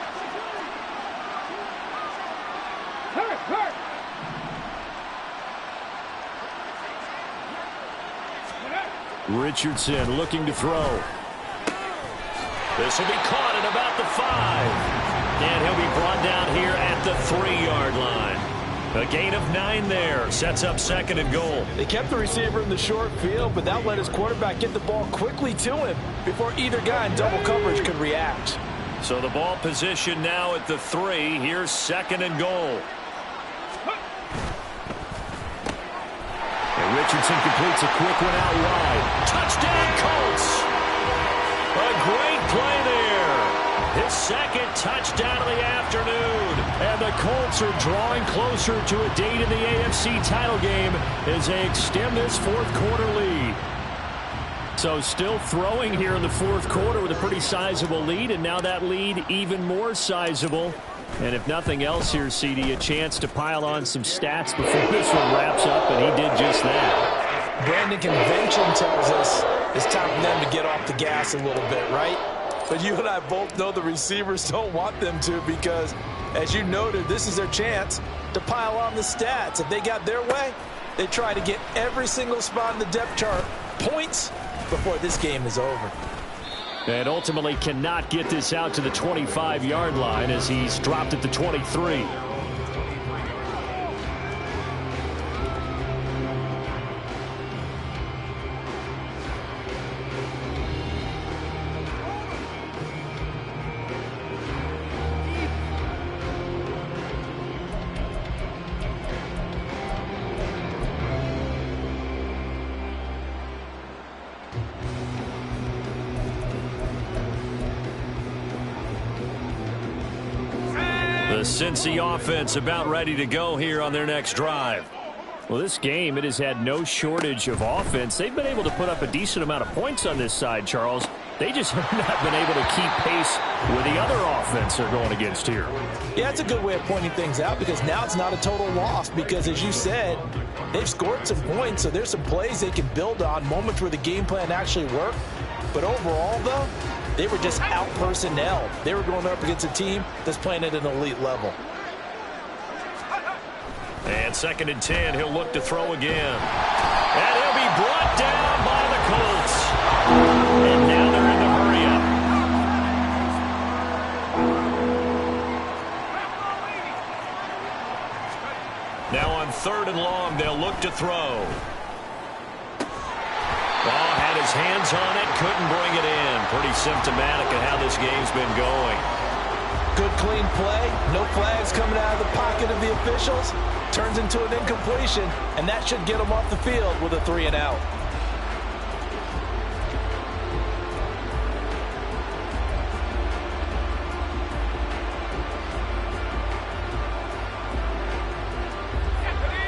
Hurt! Hurt! Richardson looking to throw. This will be caught at about the 5. And he'll be brought down here at the 3-yard line. A gain of 9 there. Sets up 2nd and goal. They kept the receiver in the short field, but that let his quarterback get the ball quickly to him before either guy in double coverage could react. So the ball position now at the 3. Here's 2nd and goal. And Richardson completes a quick one out wide. Touchdown, Colts! A great play there. His 2nd touchdown of the afternoon. And the Colts are drawing closer to a date in the AFC title game as they extend this 4th quarter lead. So still throwing here in the 4th quarter with a pretty sizable lead, and now that lead even more sizable. And if nothing else here, CD, a chance to pile on some stats before this one wraps up, and he did just that. Brandon, convention tells us it's time for them to get off the gas a little bit, right? But you and I both know the receivers don't want them to because, as you noted, this is their chance to pile on the stats. If they got their way, they try to get every single spot in the depth chart points before this game is over. And ultimately cannot get this out to the 25-yard line as he's dropped at the 23. The Cincy offense about ready to go here on their next drive. Well, this game, it has had no shortage of offense. They've been able to put up a decent amount of points on this side, Charles. They just have not been able to keep pace with the other offense they're going against here. Yeah, it's a good way of pointing things out because now it's not a total loss because, as you said, they've scored some points, so there's some plays they can build on, moments where the game plan actually worked. But overall, though, they were just out-personnel. They were going up against a team that's playing at an elite level. And 2nd and 10, he'll look to throw again. And he'll be brought down by the Colts. And now they're in the hurry-up. Now on 3rd and long, they'll look to throw. Oh, had his hands on it, couldn't bring it in. Pretty symptomatic of how this game's been going. Good, clean play. No flags coming out of the pocket of the officials. Turns into an incompletion, and that should get them off the field with a 3 and out.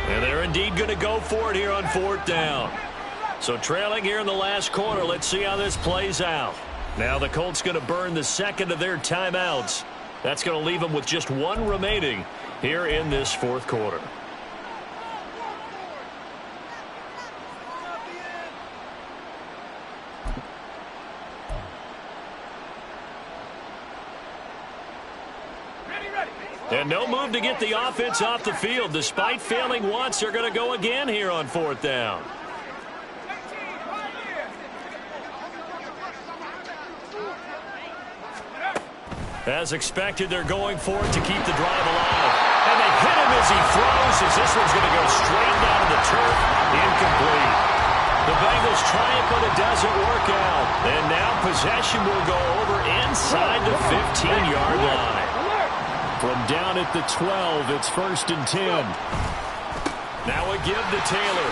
And they're indeed going to go for it here on 4th down. So trailing here in the last quarter, let's see how this plays out. Now the Colts going to burn the 2nd of their timeouts. That's going to leave them with just 1 remaining here in this 4th quarter. And no move to get the offense off the field. Despite failing once, they're going to go again here on 4th down. As expected, they're going for it to keep the drive alive. And they hit him as he throws, as this one's going to go straight down to the turf. Incomplete. The Bengals try it, but it doesn't work out. And now possession will go over inside the 15-yard line. From down at the 12, it's 1st and 10. Now a give to Taylor.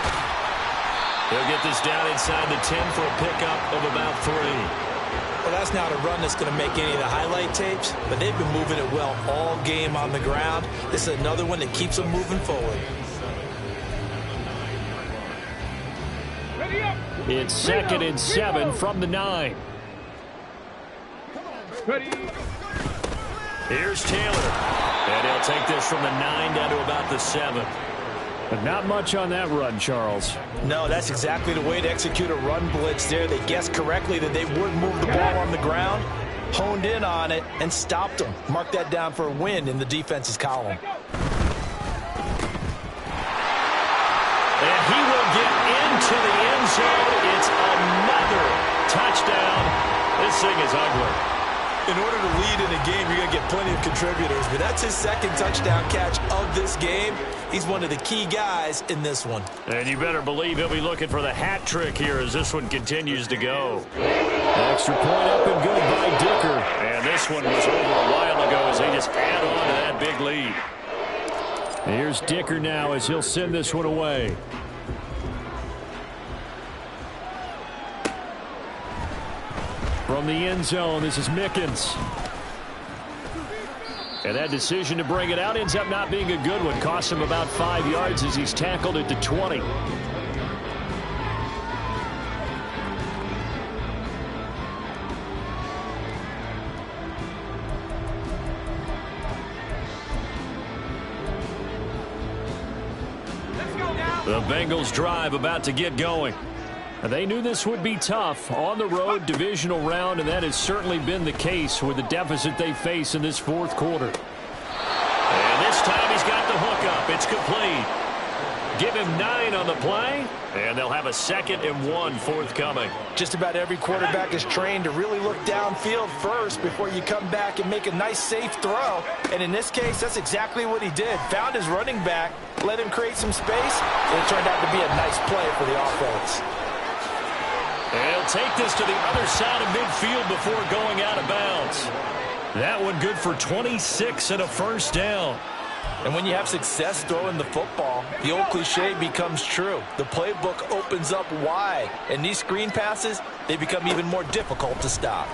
He'll get this down inside the 10 for a pickup of about 3. Well, that's not a run that's going to make any of the highlight tapes, but they've been moving it well all game on the ground. This is another one that keeps them moving forward. It's 2nd and 7 from the 9. Here's Taylor. And he'll take this from the 9 down to about the 7. But not much on that run, Charles. No, that's exactly the way to execute a run blitz there. They guessed correctly that they would move the ball on the ground, honed in on it, and stopped them. Mark that down for a win in the defense's column. And he will get into the end zone. It's another touchdown. This thing is ugly. In order to lead in a game, you're going to get plenty of contributors, but that's his 2nd touchdown catch of this game. He's one of the key guys in this one. And you better believe he'll be looking for the hat trick here as this one continues to go. Extra point up and good by Dicker. And this one was over a while ago as they just add on to that big lead. Here's Dicker now as he'll send this one away. From the end zone, this is Mickens. And that decision to bring it out ends up not being a good one. Costs him about 5 yards as he's tackled at the 20. The Bengals drive about to get going. They knew this would be tough on the road, divisional round, and that has certainly been the case with the deficit they face in this 4th quarter. And this time he's got the hook up. It's complete. Give him 9 on the play, and they'll have a 2nd and 1 forthcoming. Just about every quarterback is trained to really look downfield first before you come back and make a nice, safe throw. And in this case, that's exactly what he did. Found his running back, let him create some space, and it turned out to be a nice play for the offense. And he'll take this to the other side of midfield before going out of bounds. That one good for 26 and a 1st down. And when you have success throwing the football, the old cliche becomes true. The playbook opens up wide, and these screen passes, they become even more difficult to stop.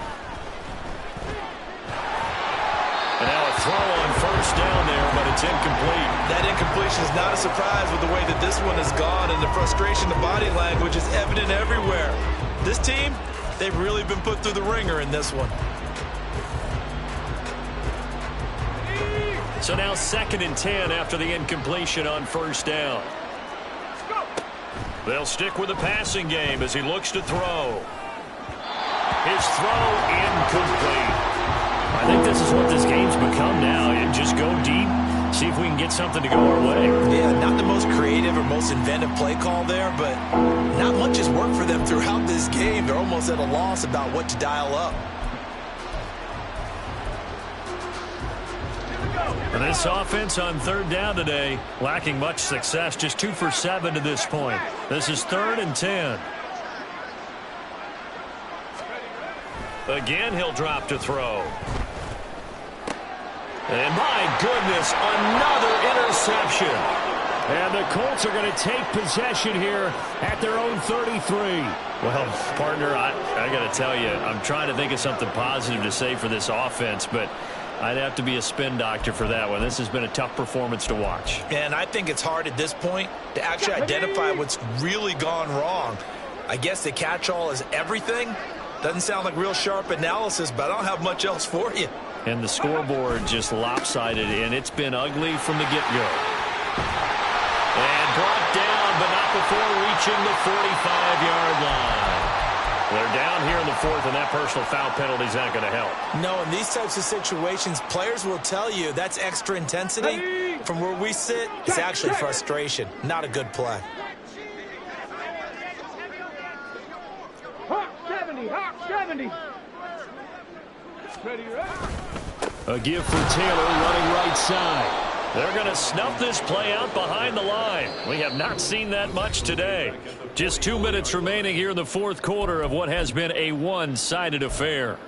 And now a throw on 1st down there, but it's incomplete. That incompletion is not a surprise with the way that this one has gone, and the frustration, the body language is evident everywhere. This team, they've really been put through the ringer in this one. So now 2nd and 10 after the incompletion on first down. They'll stick with the passing game as he looks to throw. His throw incomplete. I think this is what this game's become now. And just go deep, see if we can get something to go our way. Yeah, not the most creative or most inventive play call there, but not much has worked for them throughout this game. They're almost at a loss about what to dial up. And this offense on 3rd down today, lacking much success, just 2 for 7 to this point. This is 3rd and 10. Again, he'll drop to throw. And my goodness, another interception. And the Colts are going to take possession here at their own 33. Well, partner, I got to tell you, I'm trying to think of something positive to say for this offense, but I'd have to be a spin doctor for that one. This has been a tough performance to watch. And I think it's hard at this point to actually identify what's really gone wrong. I guess the catch-all is everything. Doesn't sound like real sharp analysis, but I don't have much else for you. And the scoreboard just lopsided, and it's been ugly from the get-go. And brought down, but not before reaching the 45-yard line. They're down here in the 4th, and that personal foul penalty is not going to help. No, in these types of situations, players will tell you that's extra intensity. From where we sit, it's actually frustration. Not a good play. Hawk 70, Hawk 70. Ready, A give for Taylor running right side. They're going to snuff this play out behind the line. We have not seen that much today. Just 2 minutes remaining here in the 4th quarter of what has been a one-sided affair.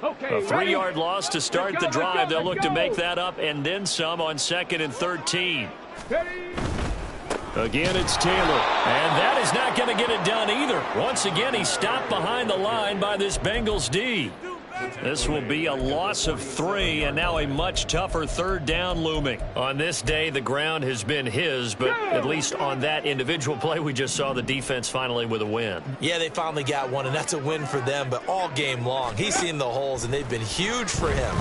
Okay, A 3-yard loss to start the drive. They'll look to make that up and then some on 2nd and 13. Again, it's Taylor. And that is not going to get it done either. Once again, he's stopped behind the line by this Bengals D. This will be a loss of 3, and now a much tougher 3rd down looming. On this day, the ground has been his, but at least on that individual play, we just saw the defense finally with a win. Yeah, they finally got one, and that's a win for them, but all game long, he's seen the holes, and they've been huge for him.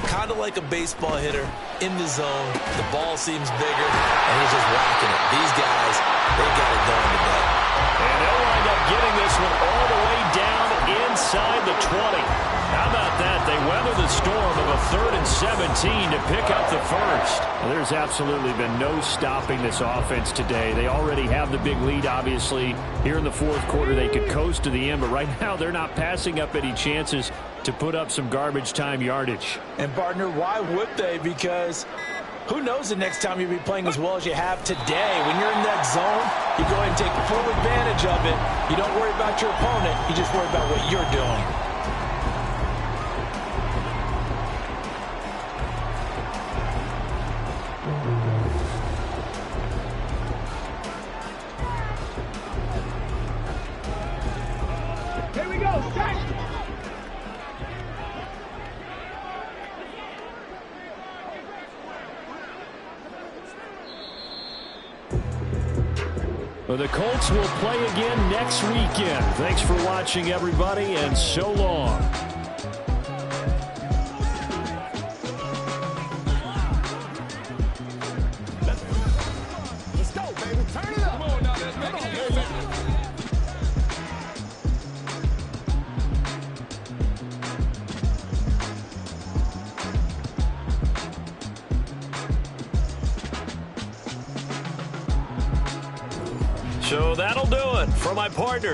Kind of like a baseball hitter in the zone. The ball seems bigger, and he's just whacking it. These guys, they got it going today. And they'll wind up getting this one all the way down inside the 20. How about that? They weather the storm of a 3rd and 17 to pick up the first. Well, there's absolutely been no stopping this offense today. They already have the big lead, obviously. Here in the 4th quarter, they could coast to the end, but right now they're not passing up any chances to put up some garbage time yardage. And, partner, why would they? Because who knows the next time you'll be playing as well as you have today. When you're in that zone, you go ahead and take full advantage of it. You don't worry about your opponent. You just worry about what you're doing. Here we go, set. Well, the Colts will play again next weekend. Thanks for watching, everybody, and so long. Let's go, baby. Turn it up. Come on now, let's make it, baby. So that'll do it for my partner.